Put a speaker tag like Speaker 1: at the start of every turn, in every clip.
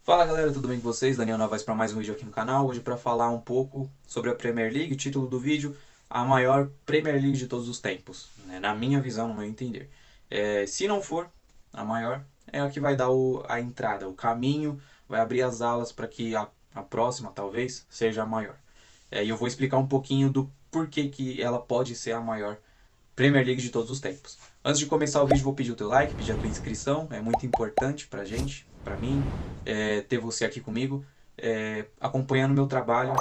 Speaker 1: Fala galera, tudo bem com vocês? Daniel Novaes para mais um vídeo aqui no canal. Hoje para falar um pouco sobre a Premier League, o título do vídeo, a maior Premier League de todos os tempos, né? Na minha visão, no meu entender. Se não for a maior, é a que vai dar a entrada, o caminho, vai abrir as alas para que a próxima, talvez, seja a maior. E eu vou explicar um pouquinho do porquê que ela pode ser a maior Premier League de todos os tempos. Antes de começar o vídeo, vou pedir o teu like, pedir a tua inscrição. É muito importante pra gente, pra mim, ter você aqui comigo, acompanhando o meu trabalho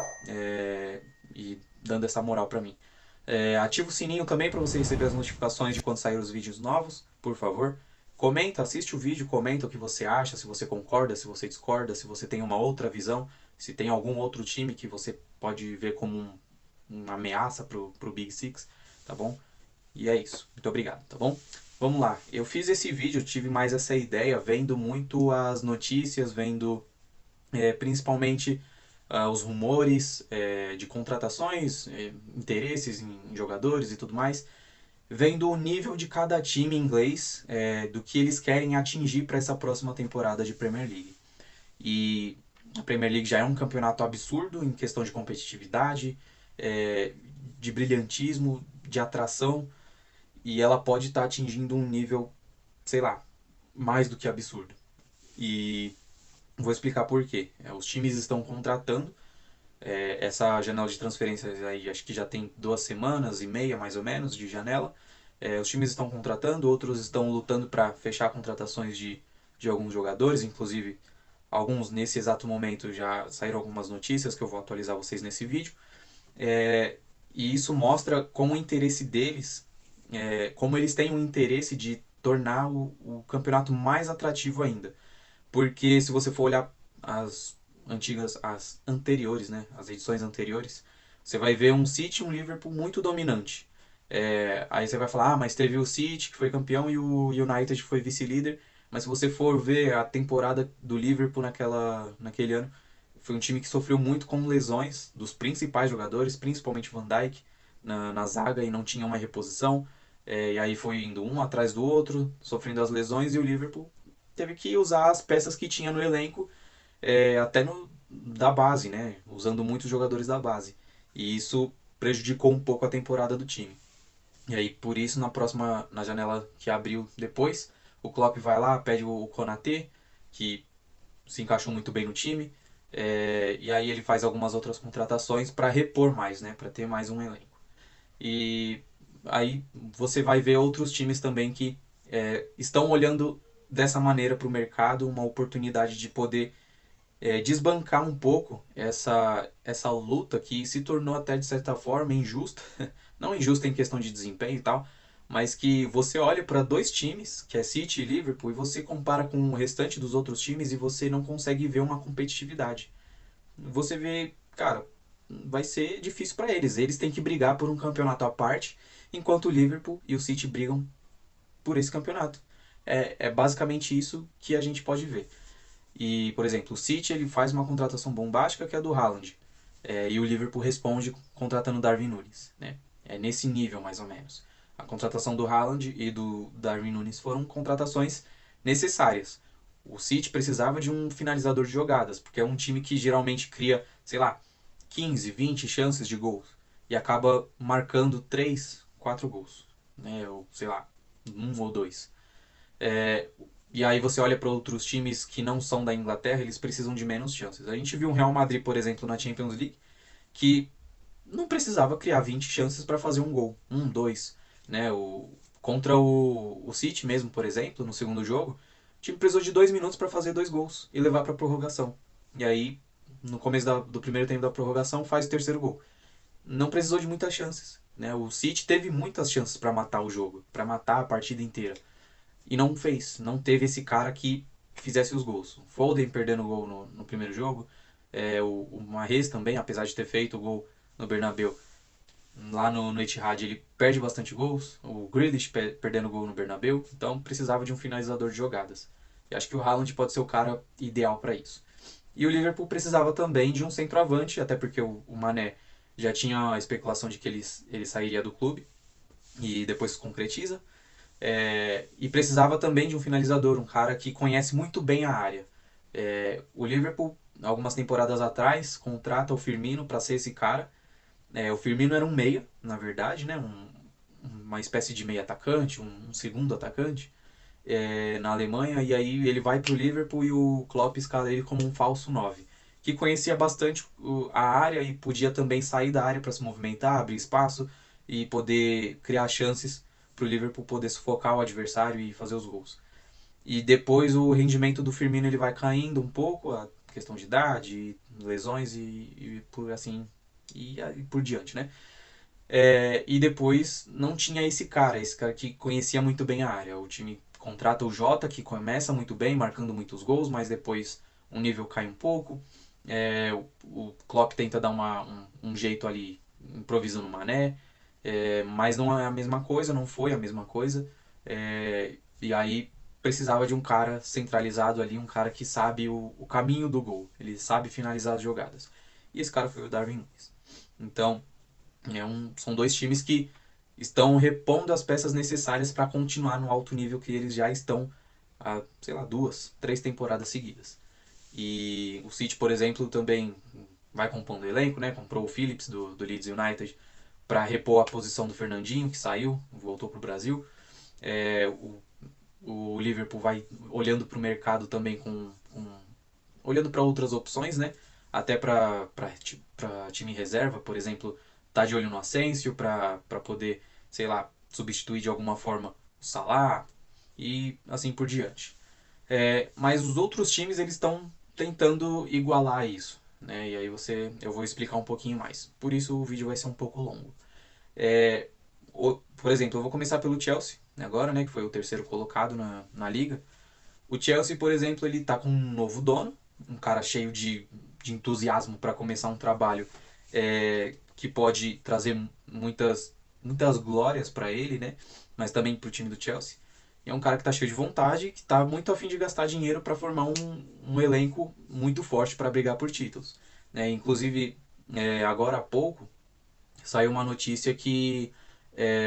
Speaker 1: e dando essa moral pra mim. Ativa o sininho também para você receber as notificações de quando sair os vídeos novos, por favor. Comenta, assiste o vídeo, comenta o que você acha, se você concorda, se você discorda, se você tem uma outra visão, se tem algum outro time que você pode ver como uma ameaça pro Big Six, tá bom? E é isso. Muito obrigado, tá bom? Vamos lá. Eu fiz esse vídeo, tive mais essa ideia vendo muito as notícias, vendo principalmente os rumores de contratações, interesses em jogadores e tudo mais, vendo o nível de cada time inglês, do que eles querem atingir para essa próxima temporada de Premier League. E a Premier League já é um campeonato absurdo em questão de competitividade, é, de brilhantismo, de atração, e ela pode estar atingindo um nível, sei lá, mais do que absurdo. E vou explicar por quê. Os times estão contratando, essa janela de transferências aí acho que já tem 2 semanas e meia mais ou menos de janela. Os times estão contratando, outros estão lutando para fechar contratações de alguns jogadores, inclusive alguns nesse exato momento já saíram algumas notícias que eu vou atualizar vocês nesse vídeo. E isso mostra como o interesse deles, como eles têm o interesse de tornar o campeonato mais atrativo ainda. Porque se você for olhar as as anteriores, né, as edições anteriores, você vai ver um City e um Liverpool muito dominante. Aí você vai falar, mas teve o City que foi campeão e o United foi vice-líder. Mas se você for ver a temporada do Liverpool naquele ano, foi um time que sofreu muito com lesões dos principais jogadores, principalmente Van Dijk, na zaga e não tinha uma reposição. E aí foi indo um atrás do outro, sofrendo as lesões, e o Liverpool teve que usar as peças que tinha no elenco, até da base, né? Usando muitos jogadores da base. E isso prejudicou um pouco a temporada do time. E aí, por isso, na janela que abriu depois, o Klopp vai lá, pede o Konaté, que se encaixou muito bem no time. E aí ele faz algumas outras contratações para repor mais, né? Para ter mais um elenco. E aí você vai ver outros times também que estão olhando dessa maneira para o mercado, uma oportunidade de poder desbancar um pouco essa luta que se tornou até de certa forma injusta, não injusta em questão de desempenho e tal, mas que você olha para dois times, que é City e Liverpool, e você compara com o restante dos outros times e você não consegue ver uma competitividade. Você vê, cara, vai ser difícil para eles. Eles têm que brigar por um campeonato à parte, enquanto o Liverpool e o City brigam por esse campeonato. É basicamente isso que a gente pode ver. E, por exemplo, o City ele faz uma contratação bombástica que é a do Haaland. E o Liverpool responde contratando o Darwin Nunes. Né? É nesse nível, mais ou menos. A contratação do Haaland e do Darwin Nunes foram contratações necessárias. O City precisava de um finalizador de jogadas, porque é um time que geralmente cria, sei lá, 15, 20 chances de gols e acaba marcando 3, 4 gols, né? Ou sei lá, um ou dois. É, e aí você olha para outros times que não são da Inglaterra, eles precisam de menos chances. A gente viu o Real Madrid, por exemplo, na Champions League, que não precisava criar 20 chances para fazer um gol, um, dois, né? Contra o City mesmo, por exemplo, no segundo jogo, o time precisou de 2 minutos para fazer 2 gols e levar para prorrogação. E aí, no começo do primeiro tempo da prorrogação, faz o terceiro gol. Não precisou de muitas chances, né? O City teve muitas chances para matar o jogo, para matar a partida inteira. E não fez, não teve esse cara que fizesse os gols. O Foden perdendo o gol no primeiro jogo, o Mahrez também, apesar de ter feito o gol no Bernabéu, lá no Etihad ele perde bastante gols. O Grealish perdendo o gol no Bernabéu, então precisava de um finalizador de jogadas. E acho que o Haaland pode ser o cara ideal para isso. E o Liverpool precisava também de um centroavante, até porque o Mané já tinha a especulação de que ele sairia do clube e depois se concretiza. E precisava também de um finalizador, um cara que conhece muito bem a área. O Liverpool, algumas temporadas atrás, contrata o Firmino para ser esse cara. O Firmino era um meia, na verdade, né? Uma espécie de meia atacante, um segundo atacante na Alemanha, e aí ele vai pro Liverpool e o Klopp escala ele como um falso 9 que conhecia bastante a área e podia também sair da área para se movimentar, abrir espaço e poder criar chances para o Liverpool poder sufocar o adversário e fazer os gols. E depois o rendimento do Firmino ele vai caindo um pouco, a questão de idade, lesões e por assim e por diante, né? E depois não tinha esse cara que conhecia muito bem a área. O time contrata o Jota, que começa muito bem, marcando muitos gols, mas depois o nível cai um pouco. O Klopp tenta dar um jeito ali, improvisando o Mané, mas não é a mesma coisa, não foi a mesma coisa. E aí precisava de um cara centralizado ali, um cara que sabe o caminho do gol, ele sabe finalizar as jogadas. E esse cara foi o Darwin Núñez. Então, são dois times que estão repondo as peças necessárias para continuar no alto nível que eles já estão há, sei lá, 2, 3 temporadas seguidas. E o City, por exemplo, também vai compondo o elenco, né? Comprou o Phillips do Leeds United para repor a posição do Fernandinho, que saiu, voltou para o Brasil. O Liverpool vai olhando para o mercado também olhando para outras opções, né? Até para time reserva, por exemplo, tá de olho no Asensio para poder, sei lá, substituir de alguma forma o Salah e assim por diante. Mas os outros times eles estão tentando igualar isso, né? E aí eu vou explicar um pouquinho mais. Por isso o vídeo vai ser um pouco longo. Por exemplo, eu vou começar pelo Chelsea agora, né? Que foi o terceiro colocado na liga. O Chelsea, por exemplo, ele tá com um novo dono, um cara cheio de entusiasmo para começar um trabalho que pode trazer muitas glórias para ele, né? Mas também para o time do Chelsea. E é um cara que tá cheio de vontade, que tá muito afim de gastar dinheiro para formar um elenco muito forte para brigar por títulos. Né? Inclusive, agora há pouco, saiu uma notícia que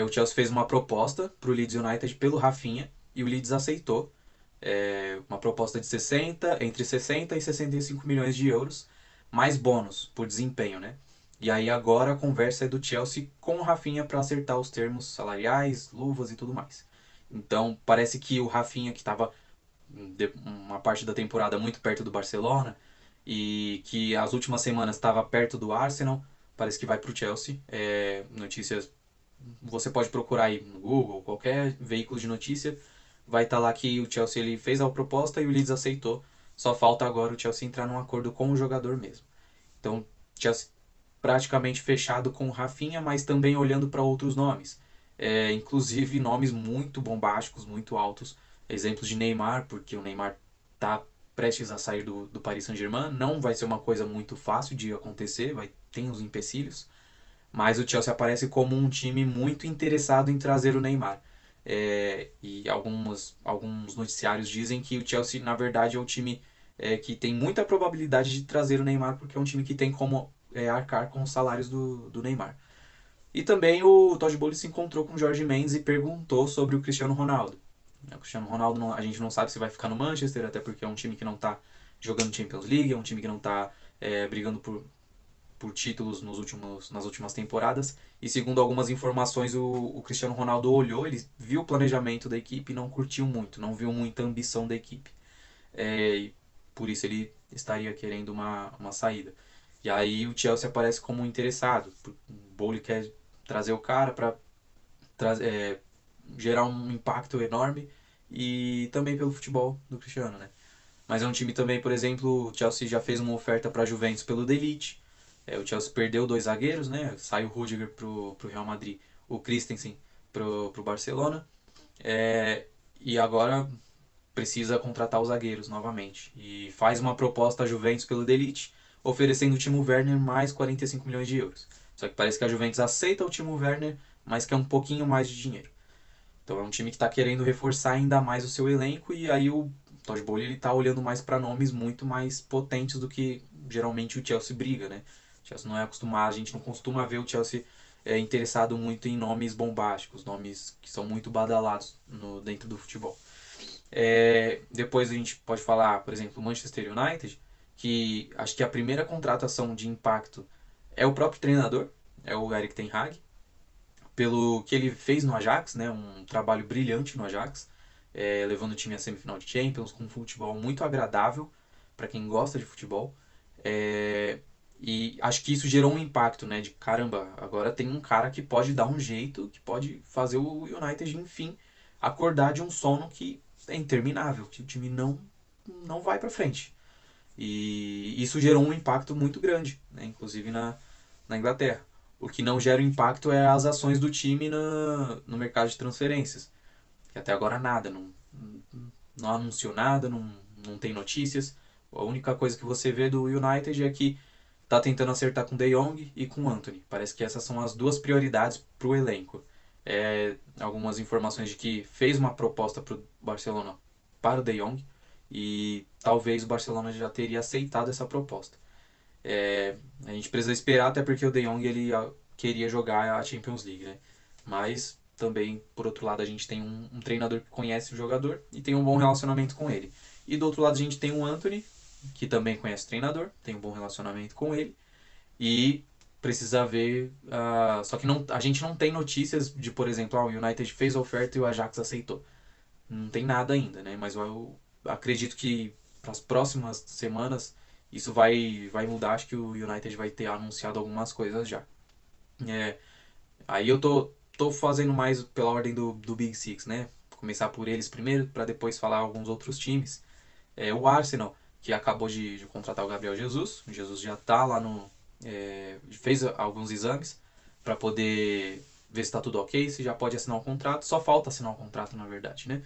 Speaker 1: o Chelsea fez uma proposta para o Leeds United pelo Rafinha e o Leeds aceitou uma proposta de entre 60 e 65 milhões de euros, mais bônus por desempenho, né? E aí agora a conversa é do Chelsea com o Rafinha para acertar os termos salariais, luvas e tudo mais. Então parece que o Rafinha, que estava uma parte da temporada muito perto do Barcelona e que as últimas semanas estava perto do Arsenal, parece que vai para o Chelsea. Notícias você pode procurar aí no Google, qualquer veículo de notícia, vai estar lá que o Chelsea ele fez a proposta e o Leeds aceitou. Só falta agora o Chelsea entrar num acordo com o jogador mesmo. Então, Chelsea praticamente fechado com o Rafinha, mas também olhando para outros nomes. Inclusive nomes muito bombásticos, muito altos. Exemplos de Neymar, porque o Neymar está prestes a sair do Paris Saint-Germain. Não vai ser uma coisa muito fácil de acontecer, tem uns empecilhos. Mas o Chelsea aparece como um time muito interessado em trazer o Neymar. E alguns noticiários dizem que o Chelsea, na verdade, é o time que tem muita probabilidade de trazer o Neymar, porque é um time que tem como arcar com os salários do Neymar. E também o Todd Bowley se encontrou com o Jorge Mendes e perguntou sobre o Cristiano Ronaldo. O Cristiano Ronaldo, a gente não sabe se vai ficar no Manchester, até porque é um time que não está jogando Champions League, é um time que não está brigando por títulos nas últimas temporadas. E segundo algumas informações, o Cristiano Ronaldo olhou, ele viu o planejamento da equipe e não curtiu muito, não viu muita ambição da equipe. E por isso ele estaria querendo uma saída. E aí o Chelsea aparece como interessado. O Bowley quer trazer o cara para gerar um impacto enorme e também pelo futebol do Cristiano, né? Mas é um time também, por exemplo, o Chelsea já fez uma oferta para a Juventus pelo De Ligt. O Chelsea perdeu 2 zagueiros, né? Saiu o Rudiger pro Real Madrid, o Christensen pro Barcelona. E agora precisa contratar os zagueiros novamente. E faz uma proposta à Juventus pelo De Ligt, oferecendo o Timo Werner mais 45 milhões de euros. Só que parece que a Juventus aceita o Timo Werner, mas quer um pouquinho mais de dinheiro. Então é um time que está querendo reforçar ainda mais o seu elenco e aí o Todd Bowley está olhando mais para nomes muito mais potentes do que geralmente o Chelsea briga, né? O Chelsea não é acostumado, a gente não costuma ver o Chelsea interessado muito em nomes bombásticos, nomes que são muito badalados dentro do futebol. Depois a gente pode falar, por exemplo, o Manchester United, que acho que a primeira contratação de impacto é o próprio treinador, é o Erik ten Hag, pelo que ele fez no Ajax, né, um trabalho brilhante no Ajax, levando o time à semifinal de Champions, com um futebol muito agradável para quem gosta de futebol. É, e acho que isso gerou um impacto, né, de caramba, agora tem um cara que pode dar um jeito, que pode fazer o United, enfim, acordar de um sono que é interminável, que o time não vai para frente. E isso gerou um impacto muito grande, né, inclusive na Inglaterra. O que não gera impacto é as ações do time no mercado de transferências. Que até agora nada, não anunciou nada, não tem notícias. A única coisa que você vê do United é que tá tentando acertar com De Jong e com Antony. Parece que essas são as duas prioridades pro elenco. Algumas informações de que fez uma proposta pro Barcelona para o De Jong e talvez o Barcelona já teria aceitado essa proposta. A gente precisa esperar, até porque o De Jong ele queria jogar a Champions League, né? Mas também, por outro lado, a gente tem um treinador que conhece o jogador e tem um bom relacionamento com ele. E do outro lado a gente tem o Anthony, que também conhece o treinador, tem um bom relacionamento com ele e precisa ver. Só que a gente não tem notícias de, por exemplo, o United fez a oferta e o Ajax aceitou. Não tem nada ainda, né? Mas eu acredito que para as próximas semanas isso vai mudar. Acho que o United vai ter anunciado algumas coisas já. É, aí eu tô fazendo mais pela ordem do Big Six, né? Começar por eles primeiro, para depois falar alguns outros times. O Arsenal, que acabou de contratar o Gabriel Jesus. O Jesus já tá lá no. Fez alguns exames para poder ver se está tudo ok, se já pode assinar o contrato. Só falta assinar o contrato, na verdade, né?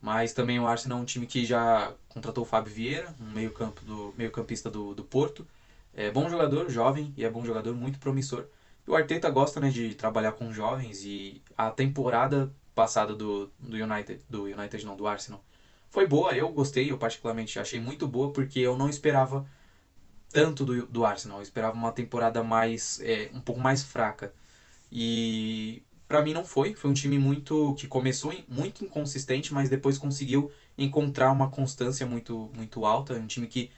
Speaker 1: Mas também o Arsenal é um time que já contratou o Fábio Vieira, um meio-campista do Porto. É bom jogador, jovem, e é bom jogador, muito promissor. E o Arteta gosta, né, de trabalhar com jovens, e a temporada passada do United não, do Arsenal, foi boa, eu gostei, eu particularmente achei muito boa, porque eu não esperava tanto do Arsenal, eu esperava uma temporada um pouco mais fraca. E para mim não foi um time muito que começou muito inconsistente, mas depois conseguiu encontrar uma constância muito alta, um time que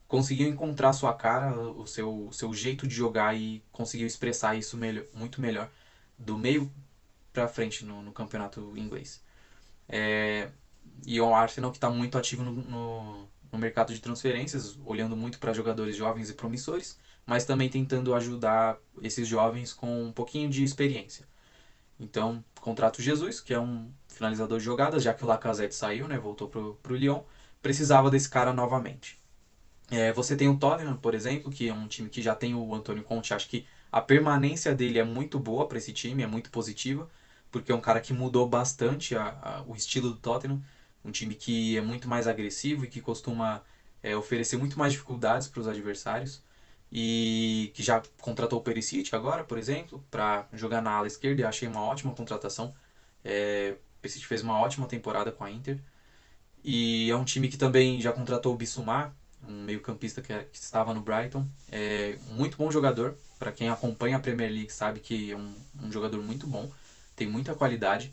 Speaker 1: conseguiu encontrar a sua cara, o seu jeito de jogar e conseguiu expressar isso muito melhor do meio para frente no campeonato inglês. E o Arsenal que está muito ativo no mercado de transferências, olhando muito para jogadores jovens e promissores, mas também tentando ajudar esses jovens com um pouquinho de experiência. Então, contrata o Jesus, que é um finalizador de jogadas, já que o Lacazette saiu, né, voltou pro Lyon, precisava desse cara novamente. Você tem o Tottenham, por exemplo, que é um time que já tem o Antônio Conte. Acho que a permanência dele é muito boa para esse time, é muito positiva, porque é um cara que mudou bastante o estilo do Tottenham. Um time que é muito mais agressivo e que costuma oferecer muito mais dificuldades para os adversários. E que já contratou o Perisic agora, por exemplo, para jogar na ala esquerda. E achei uma ótima contratação. O Perisic fez uma ótima temporada com a Inter. E é um time que também já contratou o Bissouma, um meio-campista que estava no Brighton. É um muito bom jogador. Para quem acompanha a Premier League sabe que é um jogador muito bom, tem muita qualidade.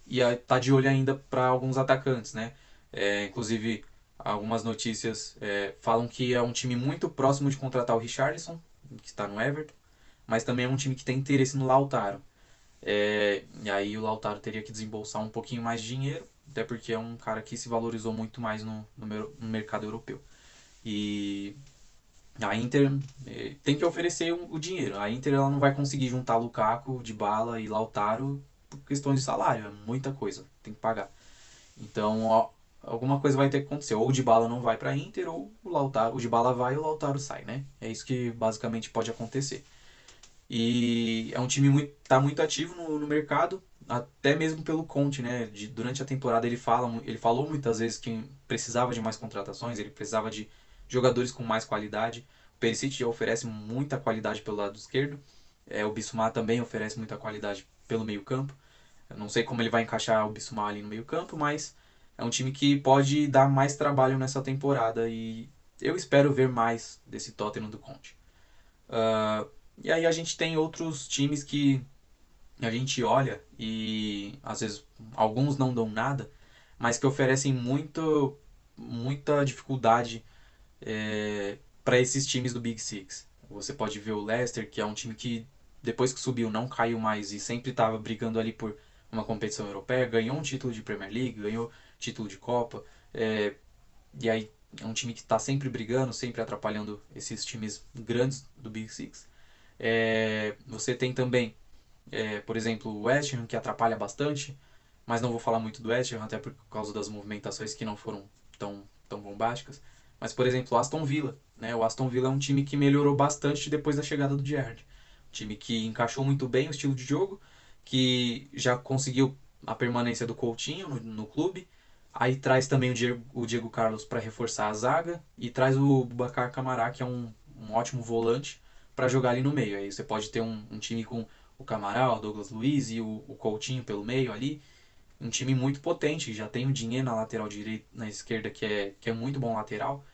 Speaker 1: E tá de olho ainda para alguns atacantes, né? Inclusive, algumas notícias falam que é um time muito próximo de contratar o Richarlison, que está no Everton, mas também é um time que tem interesse no Lautaro. E aí o Lautaro teria que desembolsar um pouquinho mais de dinheiro, até porque é um cara que se valorizou muito mais no mercado europeu. E a Inter tem que oferecer o dinheiro. A Inter ela não vai conseguir juntar Lukaku, Dybala e Lautaro por questão de salário, é muita coisa, tem que pagar. Então, alguma coisa vai ter que acontecer. Ou o Dybala não vai para a Inter, ou o Dybala vai e o Lautaro sai, né? É isso que basicamente pode acontecer. E é um time tá muito ativo no mercado, até mesmo pelo Conte, né? Durante a temporada ele falou muitas vezes que precisava de mais contratações, ele precisava de jogadores com mais qualidade. O Perisic já oferece muita qualidade pelo lado esquerdo. O Bissouma também oferece muita qualidade pelo meio campo. Eu não sei como ele vai encaixar o Bissouma ali no meio campo, mas é um time que pode dar mais trabalho nessa temporada e eu espero ver mais desse Tottenham do Conte. E aí a gente tem outros times que a gente olha e às vezes alguns não dão nada, mas que oferecem muita dificuldade para esses times do Big Six. Você pode ver o Leicester, que é um time que depois que subiu não caiu mais e sempre estava brigando ali por uma competição europeia, ganhou um título de Premier League, ganhou título de Copa, e aí é um time que está sempre brigando, sempre atrapalhando esses times grandes do Big Six. Você tem também, por exemplo, o West Ham, que atrapalha bastante, mas não vou falar muito do West Ham, até por causa das movimentações que não foram tão bombásticas. Mas, por exemplo, o Aston Villa. Né? O Aston Villa é um time que melhorou bastante depois da chegada do Gerrard. Um time que encaixou muito bem o estilo de jogo, que já conseguiu a permanência do Coutinho no clube. Aí traz também o Diego Carlos para reforçar a zaga e traz o Boubacar Camará, que é um ótimo volante, para jogar ali no meio. Aí você pode ter um time com o Camará, o Douglas Luiz e o Coutinho pelo meio ali. Um time muito potente, já tem o Dinheiro na lateral direita, na esquerda, que é muito bom lateral.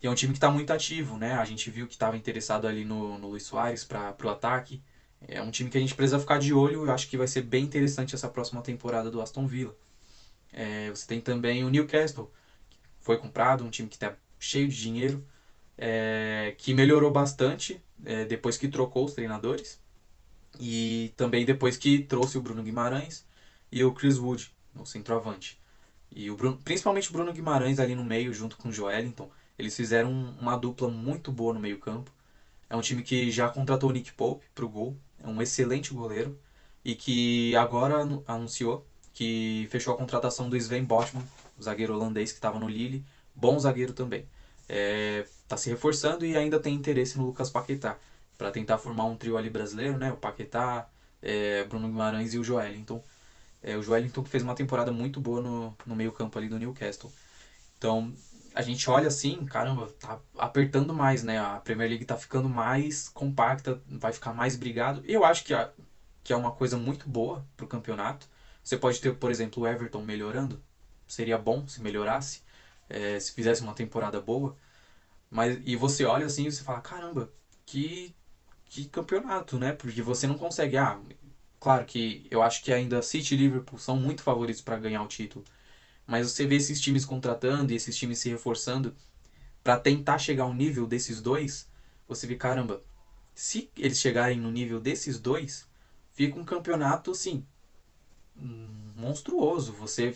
Speaker 1: E é um time que está muito ativo, né? A gente viu que estava interessado ali no Luis Soares para o ataque. É um time que a gente precisa ficar de olho. Eu acho que vai ser bem interessante essa próxima temporada do Aston Villa. Você tem também o Newcastle, que foi comprado, um time que está cheio de dinheiro, que melhorou bastante depois que trocou os treinadores. E também depois que trouxe o Bruno Guimarães e o Chris Wood, no centroavante. E o Bruno, principalmente o Bruno Guimarães ali no meio, junto com o Joelinton, eles fizeram uma dupla muito boa no meio campo. É um time que já contratou o Nick Pope pro gol, é um excelente goleiro, e que agora anunciou que fechou a contratação do Sven Botman, o zagueiro holandês que estava no Lille, bom zagueiro também. Tá se reforçando e ainda tem interesse no Lucas Paquetá, para tentar formar um trio ali brasileiro, né? O Paquetá, Bruno Guimarães e o Joelinton. O Joelinton que fez uma temporada muito boa no meio campo ali do Newcastle. Então, a gente olha assim, caramba, tá apertando mais, né? A Premier League tá ficando mais compacta, vai ficar mais brigado. Eu acho que é uma coisa muito boa pro campeonato. Você pode ter, por exemplo, o Everton melhorando. Seria bom se melhorasse, se fizesse uma temporada boa. E você olha assim e você fala, caramba, que, que campeonato, né? Porque você não consegue. Claro que eu acho que ainda City e Liverpool são muito favoritos para ganhar o título. Mas você vê esses times contratando e esses times se reforçando para tentar chegar ao nível desses dois, você vê, caramba, se eles chegarem no nível desses dois, fica um campeonato assim monstruoso. Você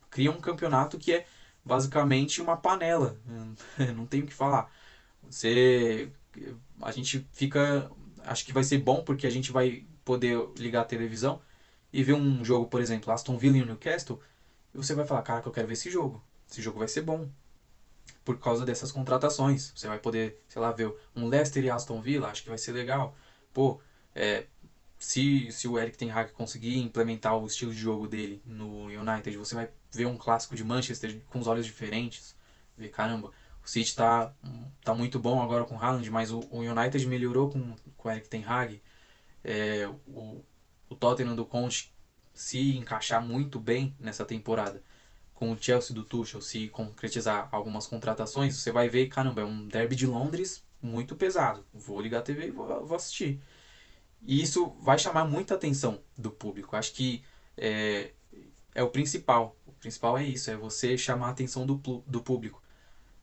Speaker 1: cria um campeonato que é basicamente uma panela. Não tenho o que falar. Você a gente fica, acho que vai ser bom porque a gente vai poder ligar a televisão e ver um jogo, por exemplo, Aston Villa e Newcastle, e você vai falar, cara, que eu quero ver esse jogo. Esse jogo vai ser bom por causa dessas contratações. Você vai poder, sei lá, ver um Leicester e Aston Villa, acho que vai ser legal. Pô, é, se o Eric Ten Hag conseguir implementar o estilo de jogo dele no United, você vai ver um clássico de Manchester com os olhos diferentes. Ver, caramba, o City tá muito bom agora com o Haaland, mas o United melhorou com o Eric Ten Hag. O Tottenham do Conte se encaixar muito bem nessa temporada com o Chelsea do Tuchel, se concretizar algumas contratações, você vai ver, caramba, é um derby de Londres muito pesado. Vou ligar a TV e vou assistir. E isso vai chamar muita atenção do público. Acho que é, é o principal. O principal é isso, é você chamar a atenção do público.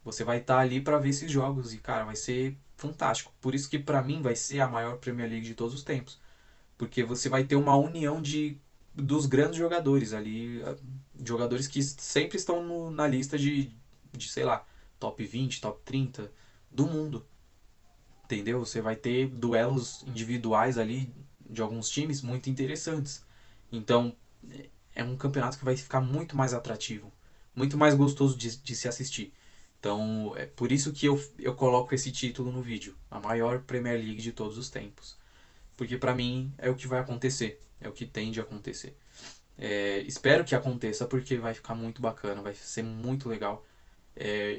Speaker 1: Você vai estar ali para ver esses jogos e, cara, vai ser fantástico. Por isso que para mim vai ser a maior Premier League de todos os tempos. Porque você vai ter uma união dos grandes jogadores ali, jogadores que sempre estão na lista sei lá, top 20 top 30 do mundo. Entendeu? Você vai ter duelos individuais ali de alguns times muito interessantes. Então, é um campeonato que vai ficar muito mais atrativo, muito mais gostoso de se assistir. Então, é por isso que eu coloco esse título no vídeo, a maior Premier League de todos os tempos. Porque para mim é o que vai acontecer, é o que tende a acontecer. Espero que aconteça porque vai ficar muito bacana, vai ser muito legal.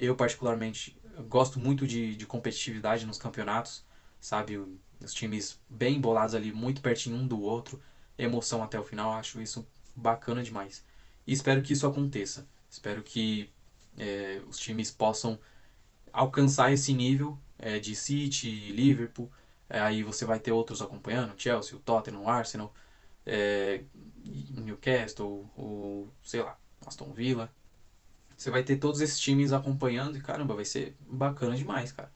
Speaker 1: Eu particularmente gosto muito de competitividade nos campeonatos, sabe? Os times bem embolados ali, muito pertinho um do outro, emoção até o final, acho isso bacana demais. E espero que isso aconteça. Espero que os times possam alcançar esse nível de City, Liverpool. Aí você vai ter outros acompanhando, Chelsea, o Tottenham, o Arsenal, é, Newcastle, sei lá. Aston Villa. Você vai ter todos esses times acompanhando e caramba, vai ser bacana demais, cara.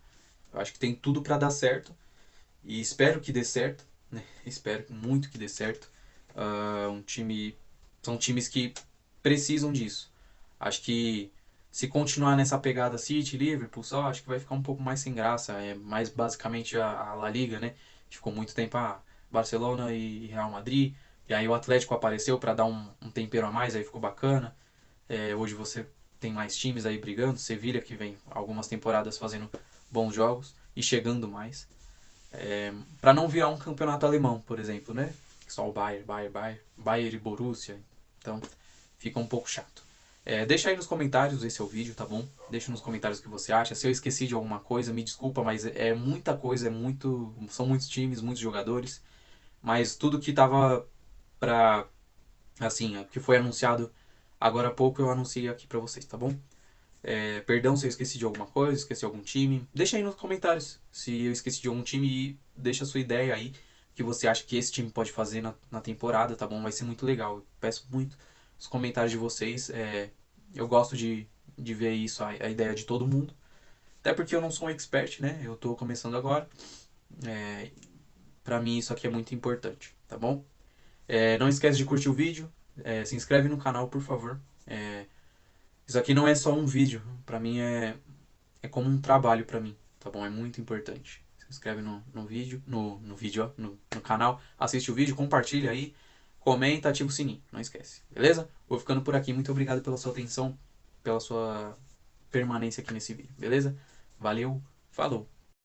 Speaker 1: Eu acho que tem tudo pra dar certo e espero que dê certo, né? Espero muito que dê certo. Um time, são times que precisam disso. Acho que se continuar nessa pegada City, Liverpool, só acho que vai ficar um pouco mais sem graça. É mais basicamente a La Liga, né? Que ficou muito tempo Barcelona e Real Madrid. E aí o Atlético apareceu para dar um tempero a mais, aí ficou bacana. Hoje você tem mais times aí brigando. Sevilha que vem algumas temporadas fazendo bons jogos e chegando mais. Para não virar um campeonato alemão, por exemplo, né? Só o Bayern e Borussia. Então fica um pouco chato. Deixa aí nos comentários esse é o vídeo, tá bom? Deixa nos comentários o que você acha. Se eu esqueci de alguma coisa, me desculpa, mas é muita coisa, são muitos times, muitos jogadores. Mas tudo que tava pra, assim, que foi anunciado agora há pouco, eu anunciei aqui pra vocês, tá bom? Perdão se eu esqueci de alguma coisa, esqueci de algum time. Deixa aí nos comentários se eu esqueci de algum time e deixa a sua ideia aí. O que você acha que esse time pode fazer na temporada, tá bom? Vai ser muito legal. Eu peço muito os comentários de vocês. Eu gosto de ver isso, a ideia de todo mundo. Até porque eu não sou um expert, né? Eu tô começando agora. Pra mim isso aqui é muito importante, tá bom? Não esquece de curtir o vídeo. Se inscreve no canal, por favor. Isso aqui não é só um vídeo. Pra mim é como um trabalho pra mim, tá bom? É muito importante. Se inscreve no vídeo, no vídeo, ó, no canal, assiste o vídeo, compartilha aí, comenta, ativa o sininho, não esquece, beleza? Vou ficando por aqui, muito obrigado pela sua atenção, pela sua permanência aqui nesse vídeo, beleza? Valeu, falou!